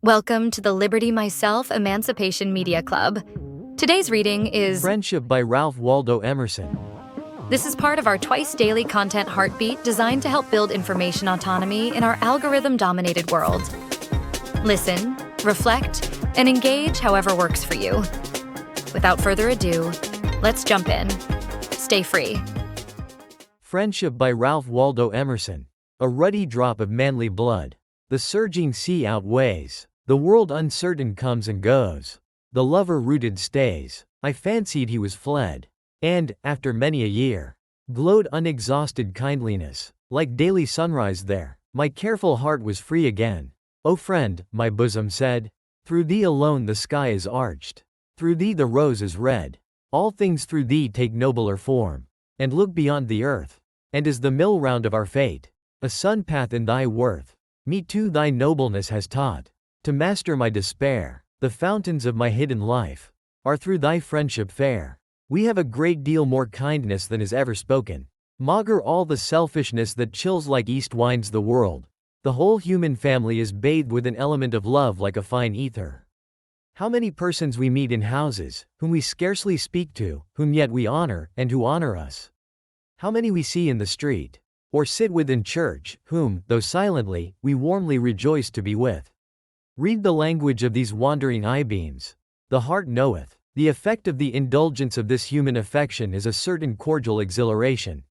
Welcome to the Liberty Myself Emancipation Media Club. Today's reading is Friendship by Ralph Waldo Emerson. This is part of our twice-daily content heartbeat designed to help build information autonomy in our algorithm-dominated world. Listen, reflect, and engage however works for you. Without further ado, let's jump in. Stay free. Friendship by Ralph Waldo Emerson. A ruddy drop of manly blood. The surging sea outweighs. The world uncertain comes and goes. The lover rooted stays. I fancied he was fled. And, after many a year, glowed unexhausted kindliness. Like daily sunrise there, my careful heart was free again. O friend, my bosom said, through thee alone the sky is arched. Through thee the rose is red. All things through thee take nobler form, and look beyond the earth. And is the mill round of our fate a sun path in thy worth? Me too thy nobleness has taught to master my despair. The fountains of my hidden life are through thy friendship fair. We have a great deal more kindness than is ever spoken. Maugre all the selfishness that chills like east winds the world. The whole human family is bathed with an element of love like a fine ether. How many persons we meet in houses, whom we scarcely speak to, whom yet we honor, and who honor us. How many we see in the street, or sit with in church, whom, though silently, we warmly rejoice to be with. Read the language of these wandering eye-beams. The heart knoweth. The effect of the indulgence of this human affection is a certain cordial exhilaration.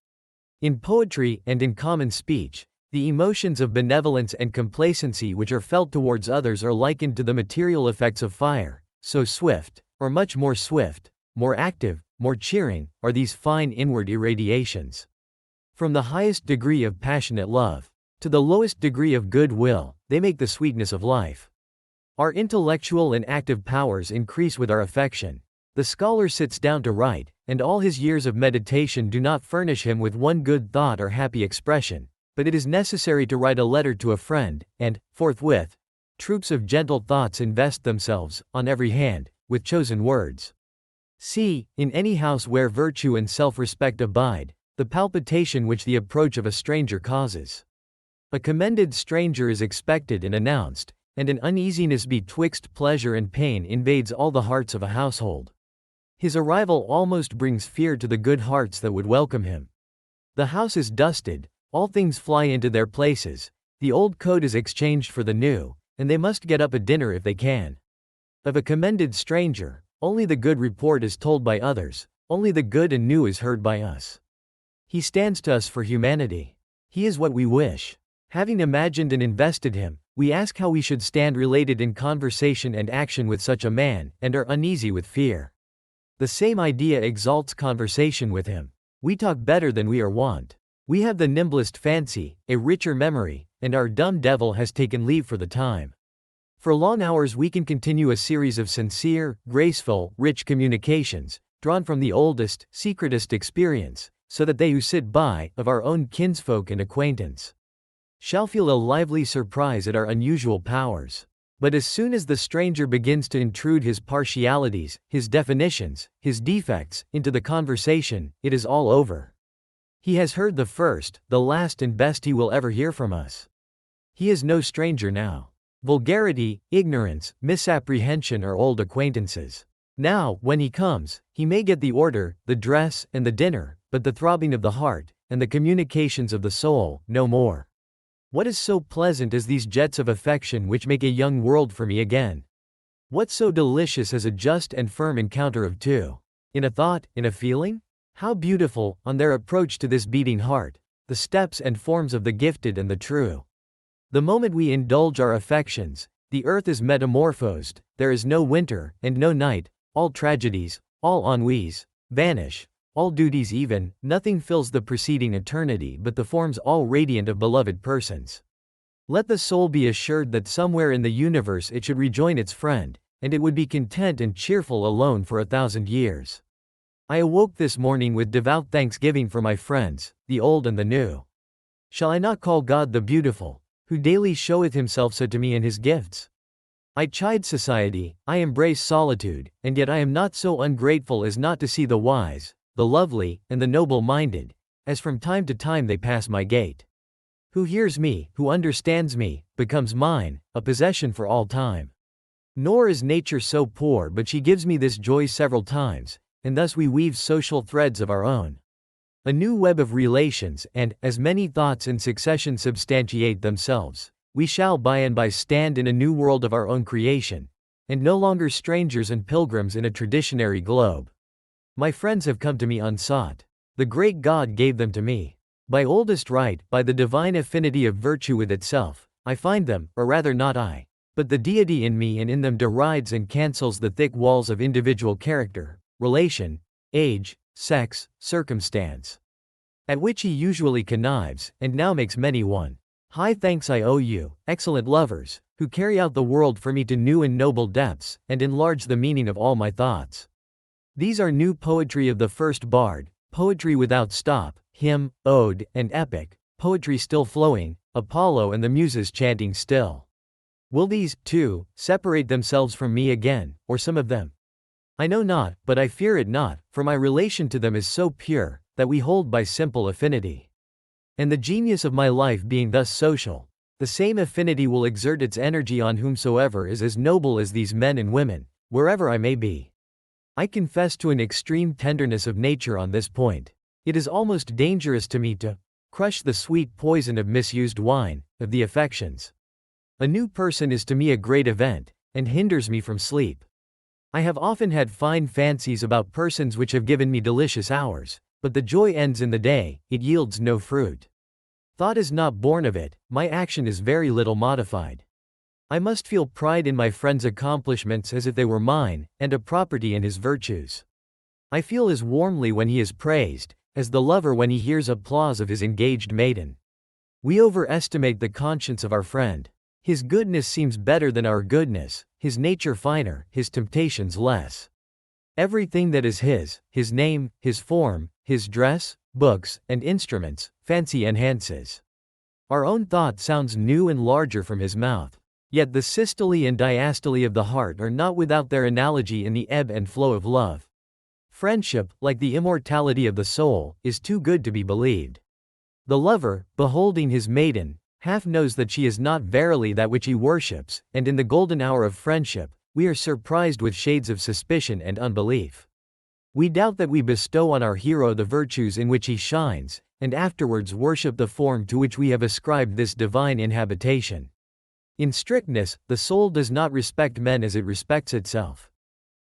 In poetry and in common speech, the emotions of benevolence and complacency which are felt towards others are likened to the material effects of fire, so swift, or much more swift, more active, more cheering, are these fine inward irradiations. From the highest degree of passionate love, to the lowest degree of good will, they make the sweetness of life. Our intellectual and active powers increase with our affection. The scholar sits down to write, and all his years of meditation do not furnish him with one good thought or happy expression, but it is necessary to write a letter to a friend, and, forthwith, troops of gentle thoughts invest themselves, on every hand, with chosen words. See, in any house where virtue and self-respect abide, the palpitation which the approach of a stranger causes. A commended stranger is expected and announced, and an uneasiness betwixt pleasure and pain invades all the hearts of a household. His arrival almost brings fear to the good hearts that would welcome him. The house is dusted, all things fly into their places, the old coat is exchanged for the new, and they must get up a dinner if they can. Of a commended stranger, only the good report is told by others, only the good and new is heard by us. He stands to us for humanity. He is what we wish. Having imagined and invested him, we ask how we should stand related in conversation and action with such a man, and are uneasy with fear. The same idea exalts conversation with him. We talk better than we are wont. We have the nimblest fancy, a richer memory, and our dumb devil has taken leave for the time. For long hours we can continue a series of sincere, graceful, rich communications, drawn from the oldest, secretest experience, so that they who sit by, of our own kinsfolk and acquaintance, shall feel a lively surprise at our unusual powers. But as soon as the stranger begins to intrude his partialities, his definitions, his defects, into the conversation, it is all over. He has heard the first, the last and best he will ever hear from us. He is no stranger now. Vulgarity, ignorance, misapprehension are old acquaintances. Now, when he comes, he may get the order, the dress, and the dinner, but the throbbing of the heart, and the communications of the soul, no more. What is so pleasant as these jets of affection which make a young world for me again? What so delicious as a just and firm encounter of two? In a thought, in a feeling? How beautiful, on their approach to this beating heart, the steps and forms of the gifted and the true. The moment we indulge our affections, the earth is metamorphosed, there is no winter, and no night, all tragedies, all ennuis, vanish. All duties even, nothing fills the preceding eternity but the forms all radiant of beloved persons. Let the soul be assured that somewhere in the universe it should rejoin its friend, and it would be content and cheerful alone for 1,000 years. I awoke this morning with devout thanksgiving for my friends, the old and the new. Shall I not call God the beautiful, who daily showeth himself so to me in his gifts? I chide society, I embrace solitude, and yet I am not so ungrateful as not to see the wise, the lovely, and the noble-minded, as from time to time they pass my gate. Who hears me, who understands me, becomes mine, a possession for all time. Nor is nature so poor, but she gives me this joy several times, and thus we weave social threads of our own. A new web of relations, and, as many thoughts in succession substantiate themselves, we shall by and by stand in a new world of our own creation, and no longer strangers and pilgrims in a traditionary globe. My friends have come to me unsought. The great God gave them to me. By oldest right, by the divine affinity of virtue with itself, I find them, or rather not I, but the deity in me and in them derides and cancels the thick walls of individual character, relation, age, sex, circumstance, at which he usually connives, and now makes many one. High thanks I owe you, excellent lovers, who carry out the world for me to new and noble depths, and enlarge the meaning of all my thoughts. These are new poetry of the first bard, poetry without stop, hymn, ode, and epic, poetry still flowing, Apollo and the Muses chanting still. Will these, too, separate themselves from me again, or some of them? I know not, but I fear it not, for my relation to them is so pure, that we hold by simple affinity. And the genius of my life being thus social, the same affinity will exert its energy on whomsoever is as noble as these men and women, wherever I may be. I confess to an extreme tenderness of nature on this point. It is almost dangerous to me to crush the sweet poison of misused wine, of the affections. A new person is to me a great event, and hinders me from sleep. I have often had fine fancies about persons which have given me delicious hours, but the joy ends in the day, it yields no fruit. Thought is not born of it, my action is very little modified. I must feel pride in my friend's accomplishments as if they were mine, and a property in his virtues. I feel as warmly when he is praised, as the lover when he hears applause of his engaged maiden. We overestimate the conscience of our friend. His goodness seems better than our goodness, his nature finer, his temptations less. Everything that is his name, his form, his dress, books, and instruments, fancy enhances. Our own thought sounds new and larger from his mouth. Yet the systole and diastole of the heart are not without their analogy in the ebb and flow of love. Friendship, like the immortality of the soul, is too good to be believed. The lover, beholding his maiden, half knows that she is not verily that which he worships, and in the golden hour of friendship, we are surprised with shades of suspicion and unbelief. We doubt that we bestow on our hero the virtues in which he shines, and afterwards worship the form to which we have ascribed this divine inhabitation. In strictness, the soul does not respect men as it respects itself.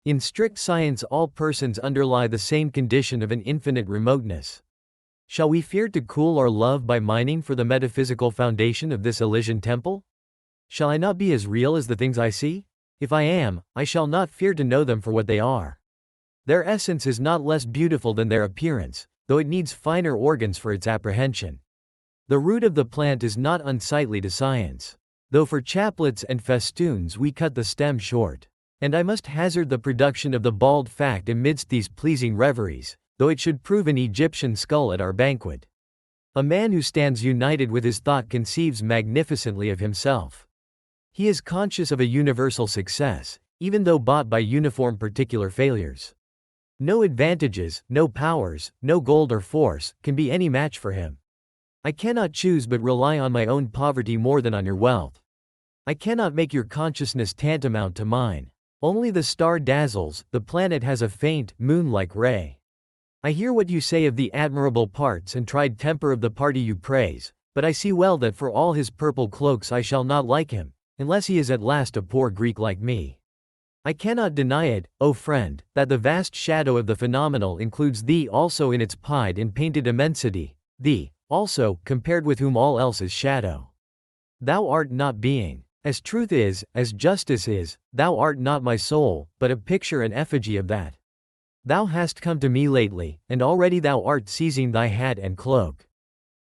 In strict science all persons underlie the same condition of an infinite remoteness. Shall we fear to cool our love by mining for the metaphysical foundation of this Elysian temple? Shall I not be as real as the things I see? If I am, I shall not fear to know them for what they are. Their essence is not less beautiful than their appearance, though it needs finer organs for its apprehension. The root of the plant is not unsightly to science, though for chaplets and festoons we cut the stem short. And I must hazard the production of the bald fact amidst these pleasing reveries, though it should prove an Egyptian skull at our banquet. A man who stands united with his thought conceives magnificently of himself. He is conscious of a universal success, even though bought by uniform particular failures. No advantages, no powers, no gold or force, can be any match for him. I cannot choose but rely on my own poverty more than on your wealth. I cannot make your consciousness tantamount to mine. Only the star dazzles, the planet has a faint, moon-like ray. I hear what you say of the admirable parts and tried temper of the party you praise, but I see well that for all his purple cloaks I shall not like him, unless he is at last a poor Greek like me. I cannot deny it, O friend, that the vast shadow of the phenomenal includes thee also in its pied and painted immensity, thee, also, compared with whom all else is shadow. Thou art not being. As truth is, as justice is, thou art not my soul, but a picture and effigy of that. Thou hast come to me lately, and already thou art seizing thy hat and cloak.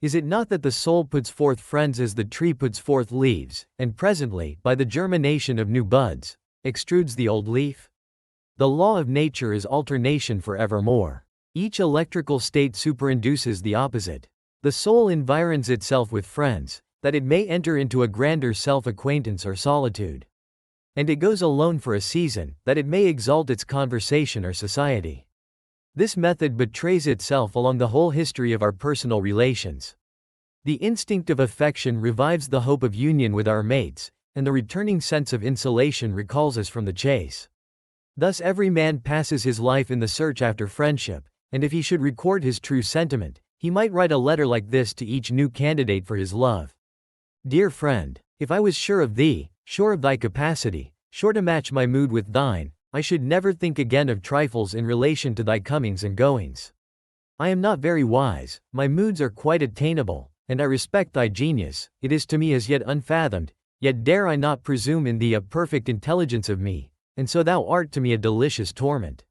Is it not that the soul puts forth friends as the tree puts forth leaves, and presently, by the germination of new buds, extrudes the old leaf? The law of nature is alternation for evermore. Each electrical state superinduces the opposite. The soul environs itself with friends, that it may enter into a grander self-acquaintance or solitude. And it goes alone for a season, that it may exalt its conversation or society. This method betrays itself along the whole history of our personal relations. The instinct of affection revives the hope of union with our mates, and the returning sense of insulation recalls us from the chase. Thus every man passes his life in the search after friendship, and if he should record his true sentiment, he might write a letter like this to each new candidate for his love. Dear friend, if I was sure of thee, sure of thy capacity, sure to match my mood with thine, I should never think again of trifles in relation to thy comings and goings. I am not very wise, my moods are quite attainable, and I respect thy genius, it is to me as yet unfathomed, yet dare I not presume in thee a perfect intelligence of me, and so thou art to me a delicious torment.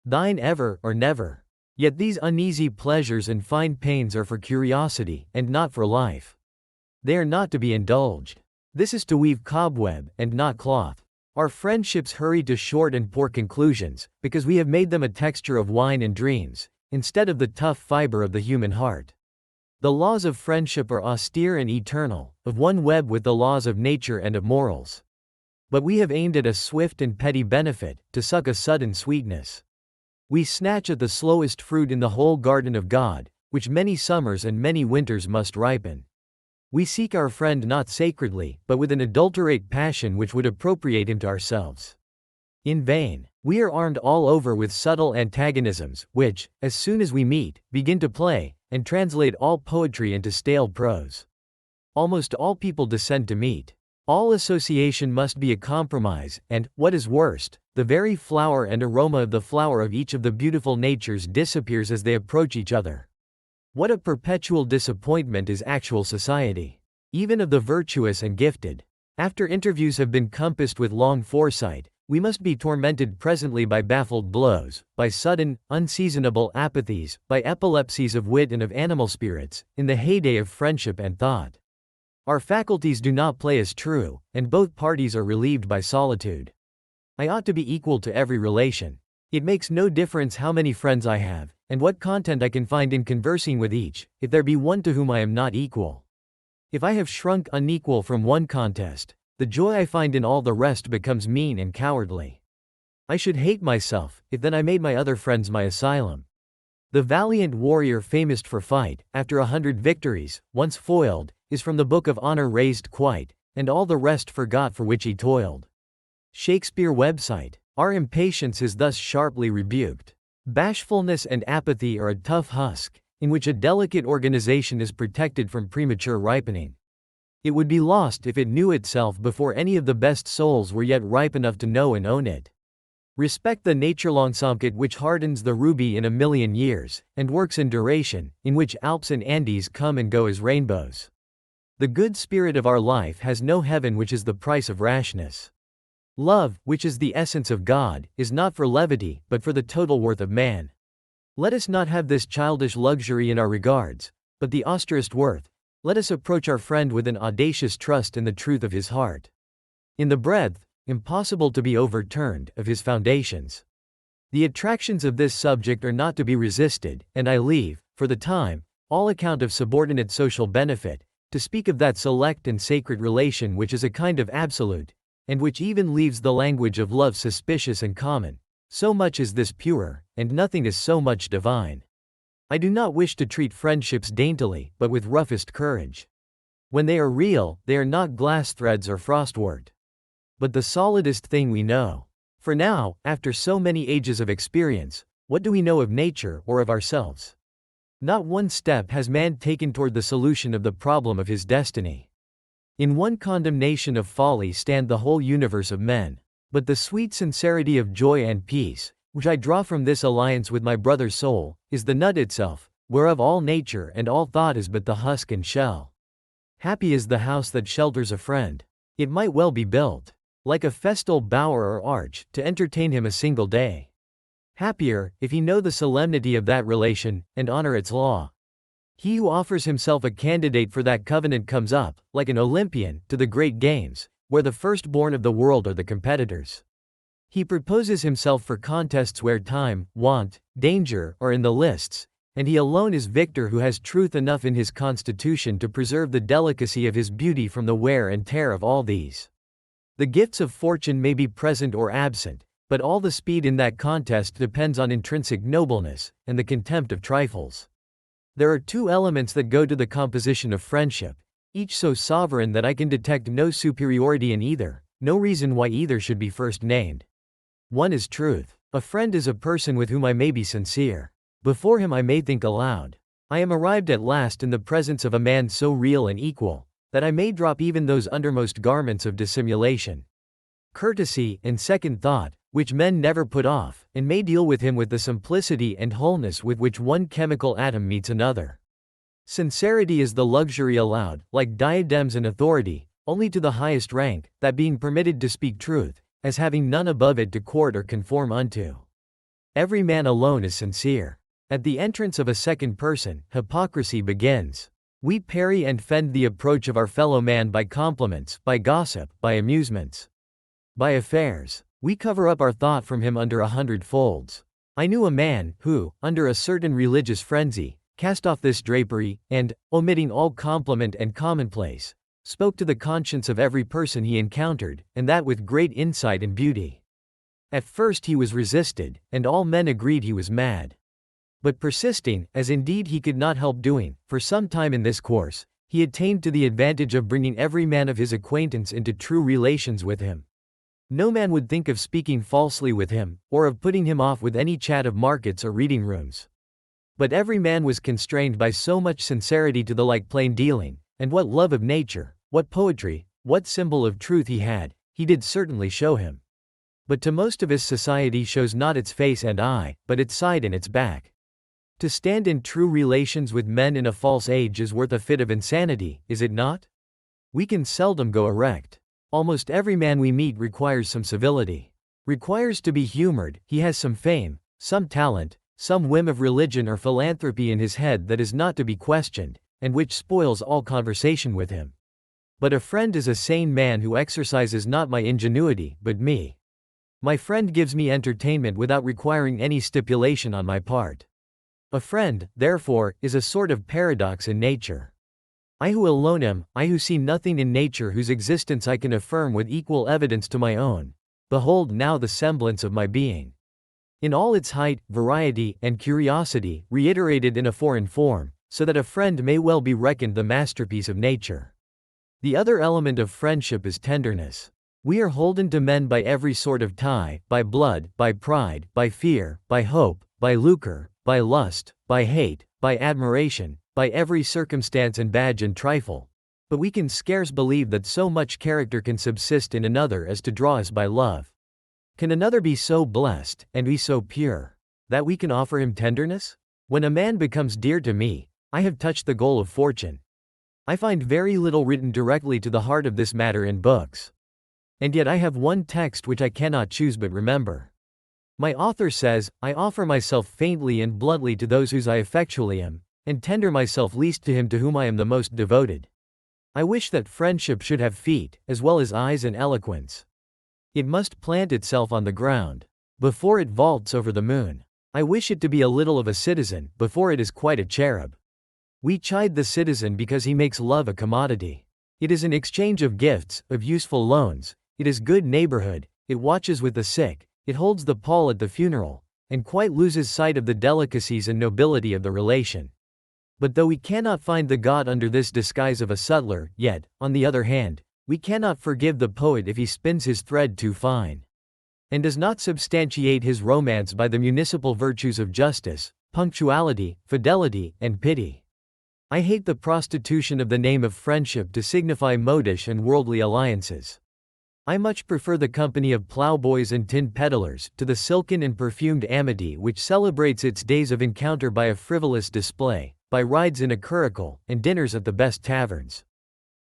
Thine ever or never. Yet these uneasy pleasures and fine pains are for curiosity, and not for life. They are not to be indulged. This is to weave cobweb, and not cloth. Our friendships hurry to short and poor conclusions, because we have made them a texture of wine and dreams, instead of the tough fiber of the human heart. The laws of friendship are austere and eternal, of one web with the laws of nature and of morals. But we have aimed at a swift and petty benefit, to suck a sudden sweetness. We snatch at the slowest fruit in the whole garden of God, which many summers and many winters must ripen. We seek our friend not sacredly, but with an adulterate passion which would appropriate him to ourselves. In vain. We are armed all over with subtle antagonisms, which, as soon as we meet, begin to play, and translate all poetry into stale prose. Almost all people descend to meet. All association must be a compromise, and, what is worst, the very flower and aroma of the flower of each of the beautiful natures disappears as they approach each other. What a perpetual disappointment is actual society, even of the virtuous and gifted. After interviews have been compassed with long foresight, we must be tormented presently by baffled blows, by sudden, unseasonable apathies, by epilepsies of wit and of animal spirits, in the heyday of friendship and thought. Our faculties do not play us true, and both parties are relieved by solitude. I ought to be equal to every relation. It makes no difference how many friends I have, and what content I can find in conversing with each, if there be one to whom I am not equal. If I have shrunk unequal from one contest, the joy I find in all the rest becomes mean and cowardly. I should hate myself, if then I made my other friends my asylum. The valiant warrior famous for fight, after 100 victories, once foiled, is from the book of honor raised quite, and all the rest forgot for which he toiled. Shakespeare website. Our impatience is thus sharply rebuked. Bashfulness and apathy are a tough husk, in which a delicate organization is protected from premature ripening. It would be lost if it knew itself before any of the best souls were yet ripe enough to know and own it. Respect the naturlangsamkeit which hardens the ruby in a million years, and works in duration, in which Alps and Andes come and go as rainbows. The good spirit of our life has no heaven, which is the price of rashness. Love, which is the essence of God, is not for levity, but for the total worth of man. Let us not have this childish luxury in our regards, but the austerest worth. Let us approach our friend with an audacious trust in the truth of his heart. In the breadth, impossible to be overturned, of his foundations. The attractions of this subject are not to be resisted, and I leave, for the time, all account of subordinate social benefit, to speak of that select and sacred relation which is a kind of absolute, and which even leaves the language of love suspicious and common. So much is this pure, and nothing is so much divine. I do not wish to treat friendships daintily, but with roughest courage. When they are real, they are not glass threads or frostwort, but the solidest thing we know. For now, after so many ages of experience, what do we know of nature or of ourselves? Not one step has man taken toward the solution of the problem of his destiny. In one condemnation of folly stand the whole universe of men. But the sweet sincerity of joy and peace, which I draw from this alliance with my brother's soul, is the nut itself, whereof all nature and all thought is but the husk and shell. Happy is the house that shelters a friend. It might well be built, like a festal bower or arch, to entertain him a single day. Happier, if he know the solemnity of that relation, and honor its law. He who offers himself a candidate for that covenant comes up, like an Olympian, to the great games, where the firstborn of the world are the competitors. He proposes himself for contests where time, want, danger are in the lists, and he alone is victor who has truth enough in his constitution to preserve the delicacy of his beauty from the wear and tear of all these. The gifts of fortune may be present or absent, but all the speed in that contest depends on intrinsic nobleness, and the contempt of trifles. There are two elements that go to the composition of friendship, each so sovereign that I can detect no superiority in either, no reason why either should be first named. One is truth. A friend is a person with whom I may be sincere. Before him I may think aloud. I am arrived at last in the presence of a man so real and equal, that I may drop even those undermost garments of dissimulation, courtesy, and second thought, which men never put off, and may deal with him with the simplicity and wholeness with which one chemical atom meets another. Sincerity is the luxury allowed, like diadems and authority, only to the highest rank, that being permitted to speak truth, as having none above it to court or conform unto. Every man alone is sincere. At the entrance of a second person, hypocrisy begins. We parry and fend the approach of our fellow man by compliments, by gossip, by amusements, by affairs. We cover up our thought from him under 100 folds. I knew a man, who, under a certain religious frenzy, cast off this drapery, and, omitting all compliment and commonplace, spoke to the conscience of every person he encountered, and that with great insight and beauty. At first he was resisted, and all men agreed he was mad. But persisting, as indeed he could not help doing, for some time in this course, he attained to the advantage of bringing every man of his acquaintance into true relations with him. No man would think of speaking falsely with him, or of putting him off with any chat of markets or reading rooms. But every man was constrained by so much sincerity to the like plain dealing, and what love of nature, what poetry, what symbol of truth he did certainly show him. But to most of his society shows not its face and eye, but its side and its back. To stand in true relations with men in a false age is worth a fit of insanity, is it not? We can seldom go erect. Almost every man we meet requires some civility, requires to be humored. He has some fame, some talent, some whim of religion or philanthropy in his head that is not to be questioned, and which spoils all conversation with him. But a friend is a sane man who exercises not my ingenuity, but me. My friend gives me entertainment without requiring any stipulation on my part. A friend, therefore, is a sort of paradox in nature. I who alone am, I who see nothing in nature whose existence I can affirm with equal evidence to my own, behold now the semblance of my being, in all its height, variety, and curiosity, reiterated in a foreign form, so that a friend may well be reckoned the masterpiece of nature. The other element of friendship is tenderness. We are holden to men by every sort of tie, by blood, by pride, by fear, by hope, by lucre, by lust, by hate, by admiration, by every circumstance and badge and trifle. But we can scarce believe that so much character can subsist in another as to draw us by love. Can another be so blessed, and be so pure, that we can offer him tenderness? When a man becomes dear to me, I have touched the goal of fortune. I find very little written directly to the heart of this matter in books. And yet I have one text which I cannot choose but remember. My author says, I offer myself faintly and bluntly to those whose I effectually am, and tender myself least to him to whom I am the most devoted. I wish that friendship should have feet, as well as eyes and eloquence. It must plant itself on the ground, before it vaults over the moon. I wish it to be a little of a citizen, before it is quite a cherub. We chide the citizen because he makes love a commodity. It is an exchange of gifts, of useful loans, it is good neighborhood, it watches with the sick, it holds the pall at the funeral, and quite loses sight of the delicacies and nobility of the relation. But though we cannot find the god under this disguise of a sutler, yet, on the other hand, we cannot forgive the poet if he spins his thread too fine, and does not substantiate his romance by the municipal virtues of justice, punctuality, fidelity, and pity. I hate the prostitution of the name of friendship to signify modish and worldly alliances. I much prefer the company of ploughboys and tin peddlers, to the silken and perfumed amity which celebrates its days of encounter by a frivolous display, by rides in a curricle, and dinners at the best taverns.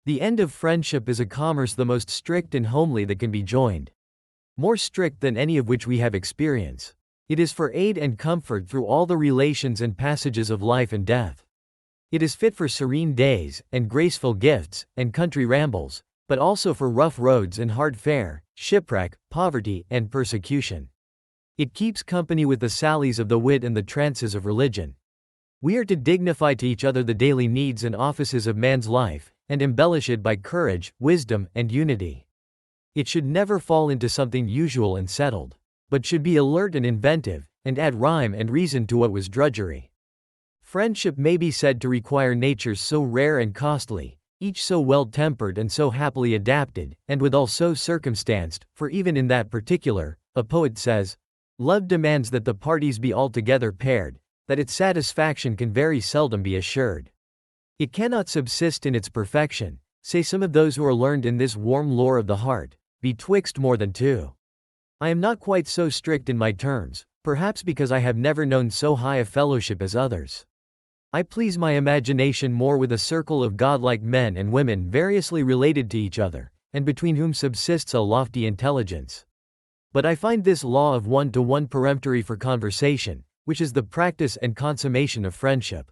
The end of friendship is a commerce the most strict and homely that can be joined. More strict than any of which we have experience. It is for aid and comfort through all the relations and passages of life and death. It is fit for serene days, and graceful gifts, and country rambles, but also for rough roads and hard fare, shipwreck, poverty, and persecution. It keeps company with the sallies of the wit and the trances of religion. We are to dignify to each other the daily needs and offices of man's life, and embellish it by courage, wisdom, and unity. It should never fall into something usual and settled, but should be alert and inventive, and add rhyme and reason to what was drudgery. Friendship may be said to require natures so rare and costly, each so well-tempered and so happily adapted, and withal so circumstanced, for even in that particular, a poet says, love demands that the parties be altogether paired, that its satisfaction can very seldom be assured. It cannot subsist in its perfection, say some of those who are learned in this warm lore of the heart, betwixt more than two. I am not quite so strict in my terms, perhaps because I have never known so high a fellowship as others. I please my imagination more with a circle of godlike men and women variously related to each other, and between whom subsists a lofty intelligence. But I find this law of one-to-one peremptory for conversation, which is the practice and consummation of friendship.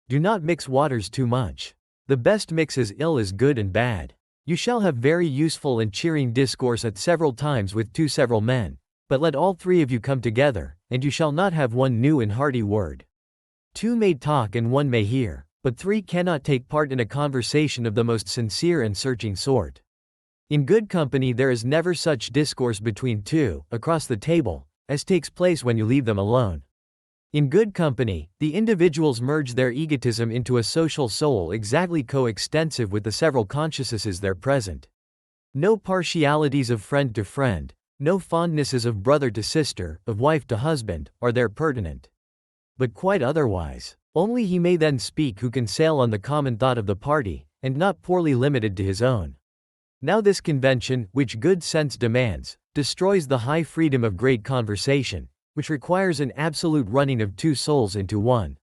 Do not mix waters too much. The best mix is ill as good and bad. You shall have very useful and cheering discourse at several times with two several men, but let all three of you come together, and you shall not have one new and hearty word. Two may talk and one may hear, but three cannot take part in a conversation of the most sincere and searching sort. In good company there is never such discourse between two, across the table, as takes place when you leave them alone. In good company, the individuals merge their egotism into a social soul exactly coextensive with the several consciousnesses there present. No partialities of friend to friend, no fondnesses of brother to sister, of wife to husband, are there pertinent. But quite otherwise. Only he may then speak who can sail on the common thought of the party, and not poorly limited to his own. Now this convention, which good sense demands, destroys the high freedom of great conversation, which requires an absolute running of two souls into one.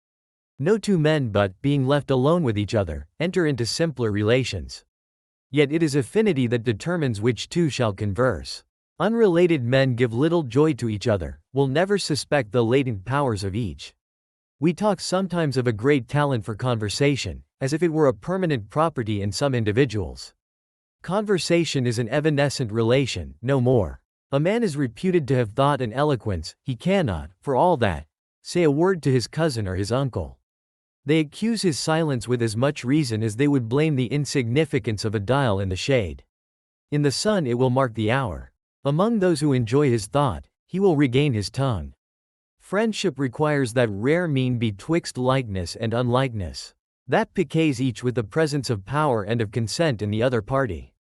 No two men but, being left alone with each other, enter into simpler relations. Yet it is affinity that determines which two shall converse. Unrelated men give little joy to each other, will never suspect the latent powers of each. We talk sometimes of a great talent for conversation, as if it were a permanent property in some individuals. Conversation is an evanescent relation, no more. A man is reputed to have thought and eloquence, he cannot, for all that, say a word to his cousin or his uncle. They accuse his silence with as much reason as they would blame the insignificance of a dial in the shade. In the sun it will mark the hour. Among those who enjoy his thought, he will regain his tongue. Friendship requires that rare mean betwixt likeness and unlikeness, that piques each with the presence of power and of consent in the other party.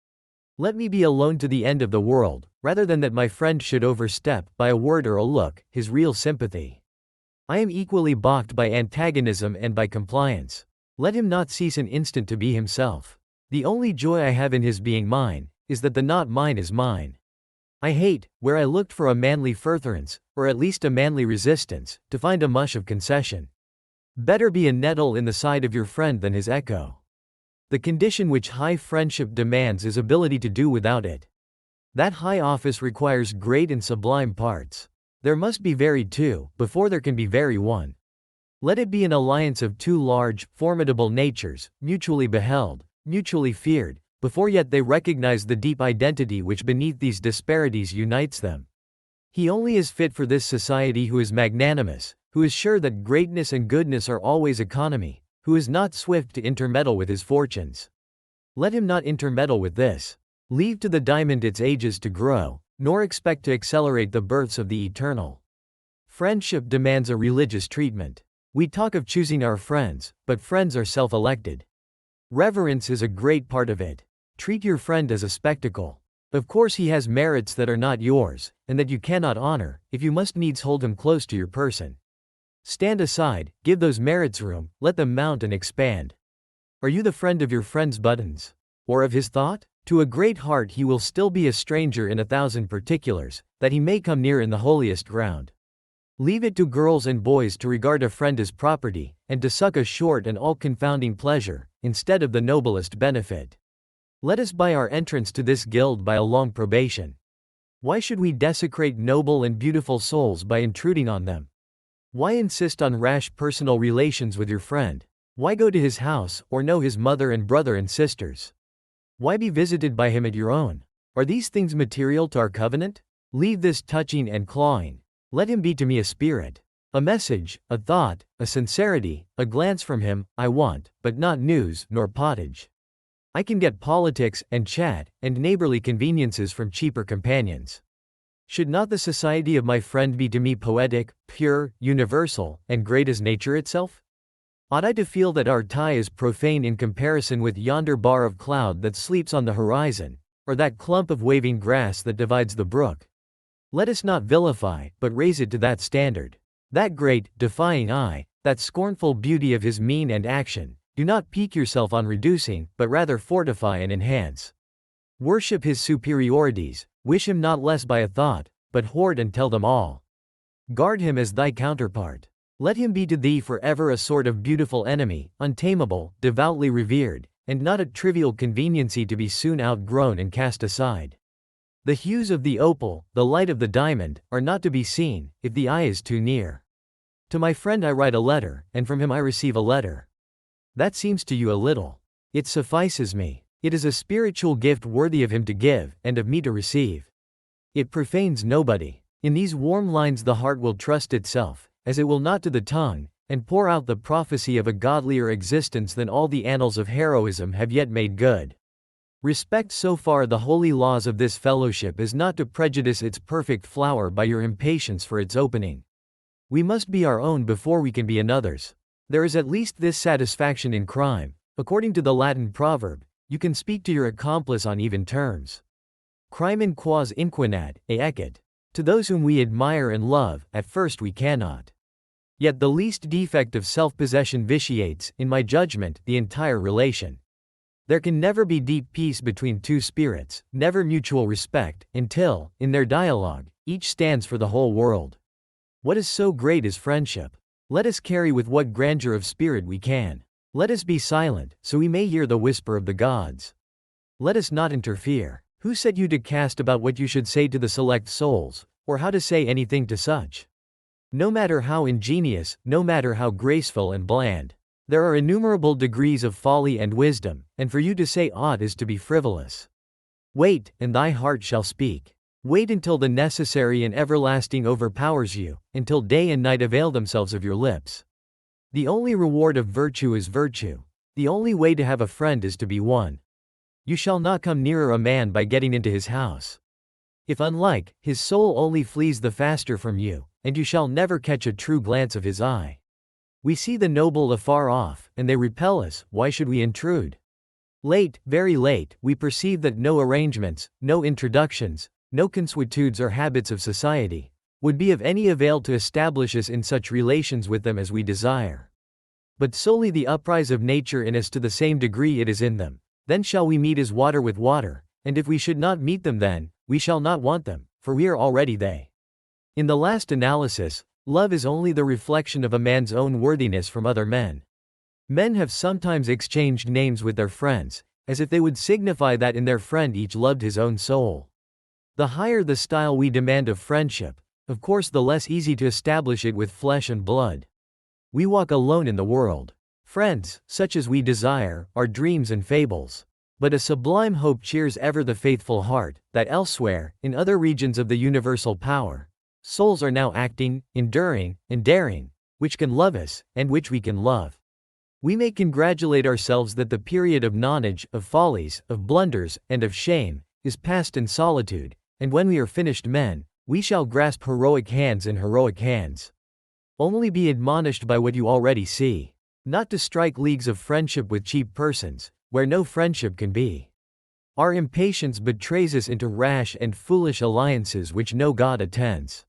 Let me be alone to the end of the world, rather than that my friend should overstep, by a word or a look, his real sympathy. I am equally balked by antagonism and by compliance. Let him not cease an instant to be himself. The only joy I have in his being mine, is that the not mine is mine. I hate, where I looked for a manly furtherance, or at least a manly resistance, to find a mush of concession. Better be a nettle in the side of your friend than his echo. The condition which high friendship demands is ability to do without it. That high office requires great and sublime parts. There must be very two, before there can be very one. Let it be an alliance of two large, formidable natures, mutually beheld, mutually feared, before yet they recognize the deep identity which beneath these disparities unites them. He only is fit for this society who is magnanimous, who is sure that greatness and goodness are always economy, who is not swift to intermeddle with his fortunes. Let him not intermeddle with this. Leave to the diamond its ages to grow, nor expect to accelerate the births of the eternal. Friendship demands a religious treatment. We talk of choosing our friends, but friends are self-elected. Reverence is a great part of it. Treat your friend as a spectacle. Of course he has merits that are not yours, and that you cannot honor, if you must needs hold him close to your person. Stand aside, give those merits room, let them mount and expand. Are you the friend of your friend's buttons? Or of his thought? To a great heart he will still be a stranger in 1,000 particulars, that he may come near in the holiest ground. Leave it to girls and boys to regard a friend as property, and to suck a short and all-confounding pleasure, instead of the noblest benefit. Let us buy our entrance to this guild by a long probation. Why should we desecrate noble and beautiful souls by intruding on them? Why insist on rash personal relations with your friend? Why go to his house, or know his mother and brother and sisters? Why be visited by him at your own? Are these things material to our covenant? Leave this touching and clawing. Let him be to me a spirit. A message, a thought, a sincerity, a glance from him, I want, but not news, nor pottage. I can get politics, and chat, and neighborly conveniences from cheaper companions. Should not the society of my friend be to me poetic, pure, universal, and great as nature itself? Ought I to feel that our tie is profane in comparison with yonder bar of cloud that sleeps on the horizon, or that clump of waving grass that divides the brook? Let us not vilify, but raise it to that standard. That great, defying eye, that scornful beauty of his mien and action, do not pique yourself on reducing, but rather fortify and enhance. Worship his superiorities, wish him not less by a thought, but hoard and tell them all. Guard him as thy counterpart. Let him be to thee forever a sort of beautiful enemy, untamable, devoutly revered, and not a trivial conveniency to be soon outgrown and cast aside. The hues of the opal, the light of the diamond, are not to be seen, if the eye is too near. To my friend I write a letter, and from him I receive a letter. That seems to you a little. It suffices me. It is a spiritual gift worthy of him to give, and of me to receive. It profanes nobody. In these warm lines the heart will trust itself, as it will not to the tongue, and pour out the prophecy of a godlier existence than all the annals of heroism have yet made good. Respect so far the holy laws of this fellowship as not to prejudice its perfect flower by your impatience for its opening. We must be our own before we can be another's. There is at least this satisfaction in crime: according to the Latin proverb, you can speak to your accomplice on even terms. Crimen quas inquinat, ecit. To those whom we admire and love, at first we cannot. Yet the least defect of self-possession vitiates, in my judgment, the entire relation. There can never be deep peace between two spirits, never mutual respect, until, in their dialogue, each stands for the whole world. What is so great as friendship? Let us carry with what grandeur of spirit we can. Let us be silent, so we may hear the whisper of the gods. Let us not interfere. Who set you to cast about what you should say to the select souls, or how to say anything to such? No matter how ingenious, no matter how graceful and bland, there are innumerable degrees of folly and wisdom, and for you to say aught is to be frivolous. Wait, and thy heart shall speak. Wait until the necessary and everlasting overpowers you, until day and night avail themselves of your lips. The only reward of virtue is virtue. The only way to have a friend is to be one. You shall not come nearer a man by getting into his house. If unlike, his soul only flees the faster from you, and you shall never catch a true glance of his eye. We see the noble afar off, and they repel us, why should we intrude? Late, very late, we perceive that no arrangements, no introductions, no consuetudes or habits of society, would be of any avail to establish us in such relations with them as we desire. But solely the uprise of nature in us to the same degree it is in them, then shall we meet as water with water, and if we should not meet them then, we shall not want them, for we are already they. In the last analysis, love is only the reflection of a man's own worthiness from other men. Men have sometimes exchanged names with their friends, as if they would signify that in their friend each loved his own soul. The higher the style we demand of friendship, of course the less easy to establish it with flesh and blood. We walk alone in the world. Friends, such as we desire, are dreams and fables. But a sublime hope cheers ever the faithful heart, that elsewhere, in other regions of the universal power, souls are now acting, enduring, and daring, which can love us, and which we can love. We may congratulate ourselves that the period of nonage, of follies, of blunders, and of shame, is past in solitude, and when we are finished men, we shall grasp heroic hands in heroic hands. Only be admonished by what you already see, not to strike leagues of friendship with cheap persons, where no friendship can be. Our impatience betrays us into rash and foolish alliances which no God attends.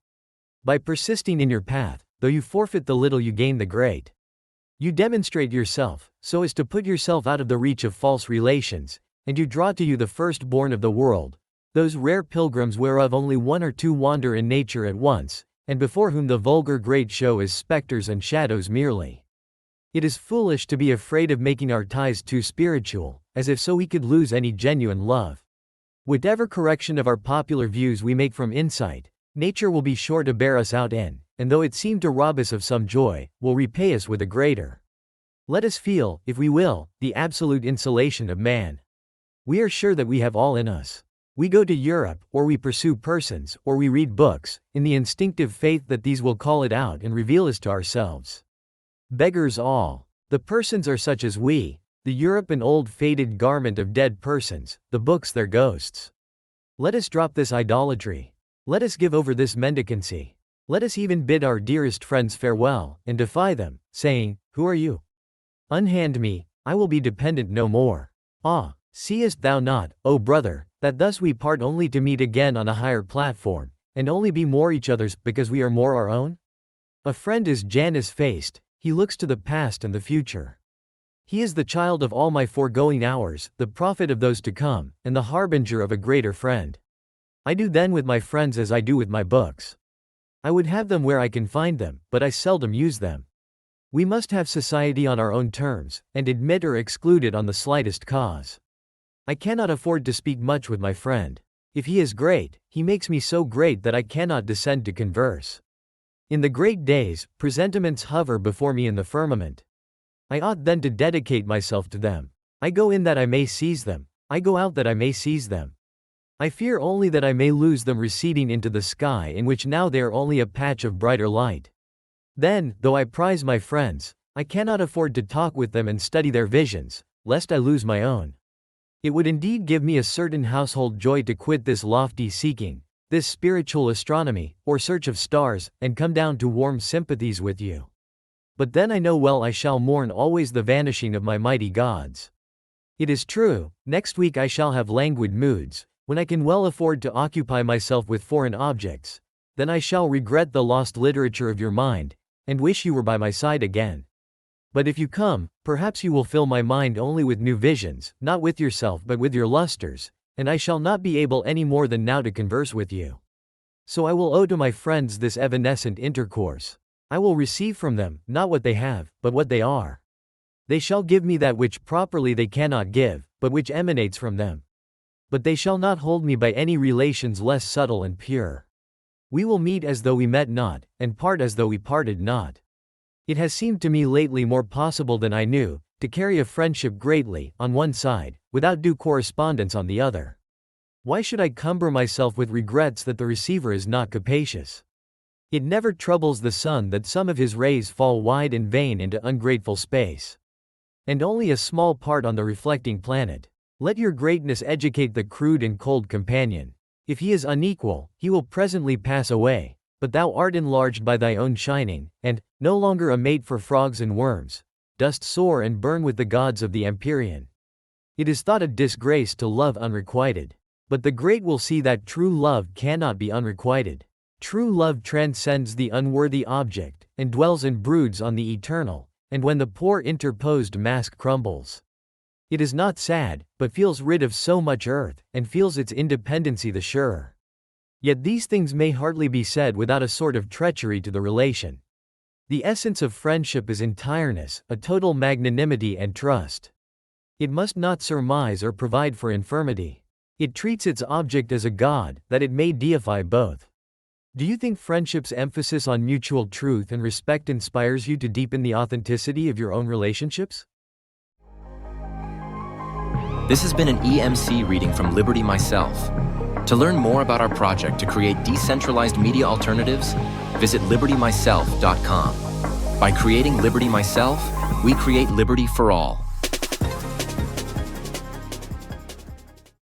By persisting in your path, though you forfeit the little you gain the great. You demonstrate yourself, so as to put yourself out of the reach of false relations, and you draw to you the firstborn of the world, those rare pilgrims whereof only one or two wander in nature at once, and before whom the vulgar great show is specters and shadows merely. It is foolish to be afraid of making our ties too spiritual, as if so we could lose any genuine love. Whatever correction of our popular views we make from insight, nature will be sure to bear us out in, and though it seem to rob us of some joy, will repay us with a greater. Let us feel, if we will, the absolute insulation of man. We are sure that we have all in us. We go to Europe, or we pursue persons, or we read books, in the instinctive faith that these will call it out and reveal us to ourselves. Beggars all. The persons are such as we, the Europe an old faded garment of dead persons, the books their ghosts. Let us drop this idolatry. Let us give over this mendicancy. Let us even bid our dearest friends farewell, and defy them, saying, "Who are you? Unhand me, I will be dependent no more. Ah, seest thou not, O brother, that thus we part only to meet again on a higher platform, and only be more each other's because we are more our own? A friend is Janus-faced, he looks to the past and the future. He is the child of all my foregoing hours, the prophet of those to come, and the harbinger of a greater friend. I do then with my friends as I do with my books. I would have them where I can find them, but I seldom use them. We must have society on our own terms, and admit or exclude it on the slightest cause. I cannot afford to speak much with my friend. If he is great, he makes me so great that I cannot descend to converse. In the great days, presentiments hover before me in the firmament. I ought then to dedicate myself to them. I go in that I may seize them. I go out that I may seize them. I fear only that I may lose them receding into the sky in which now they are only a patch of brighter light. Then, though I prize my friends, I cannot afford to talk with them and study their visions, lest I lose my own. It would indeed give me a certain household joy to quit this lofty seeking, this spiritual astronomy, or search of stars, and come down to warm sympathies with you. But then I know well I shall mourn always the vanishing of my mighty gods. It is true, next week I shall have languid moods, when I can well afford to occupy myself with foreign objects. Then I shall regret the lost literature of your mind, and wish you were by my side again. But if you come, perhaps you will fill my mind only with new visions, not with yourself but with your lustres, and I shall not be able any more than now to converse with you. So I will owe to my friends this evanescent intercourse. I will receive from them, not what they have, but what they are. They shall give me that which properly they cannot give, but which emanates from them. But they shall not hold me by any relations less subtle and pure. We will meet as though we met not, and part as though we parted not. It has seemed to me lately more possible than I knew, to carry a friendship greatly, on one side, without due correspondence on the other. Why should I cumber myself with regrets that the receiver is not capacious? It never troubles the sun that some of his rays fall wide and vain into ungrateful space. And only a small part on the reflecting planet. Let your greatness educate the crude and cold companion. If he is unequal, he will presently pass away, but thou art enlarged by thy own shining, and, no longer a mate for frogs and worms, dost soar and burn with the gods of the Empyrean. It is thought a disgrace to love unrequited. But the great will see that true love cannot be unrequited. True love transcends the unworthy object, and dwells and broods on the eternal, and when the poor interposed mask crumbles, it is not sad, but feels rid of so much earth, and feels its independency the surer. Yet these things may hardly be said without a sort of treachery to the relation. The essence of friendship is entireness, a total magnanimity and trust. It must not surmise or provide for infirmity. It treats its object as a god, that it may deify both. Do you think friendship's emphasis on mutual truth and respect inspires you to deepen the authenticity of your own relationships? This has been an EMC reading from Liberty Myself. To learn more about our project to create decentralized media alternatives, visit libertymyself.com. By creating Liberty Myself, we create liberty for all.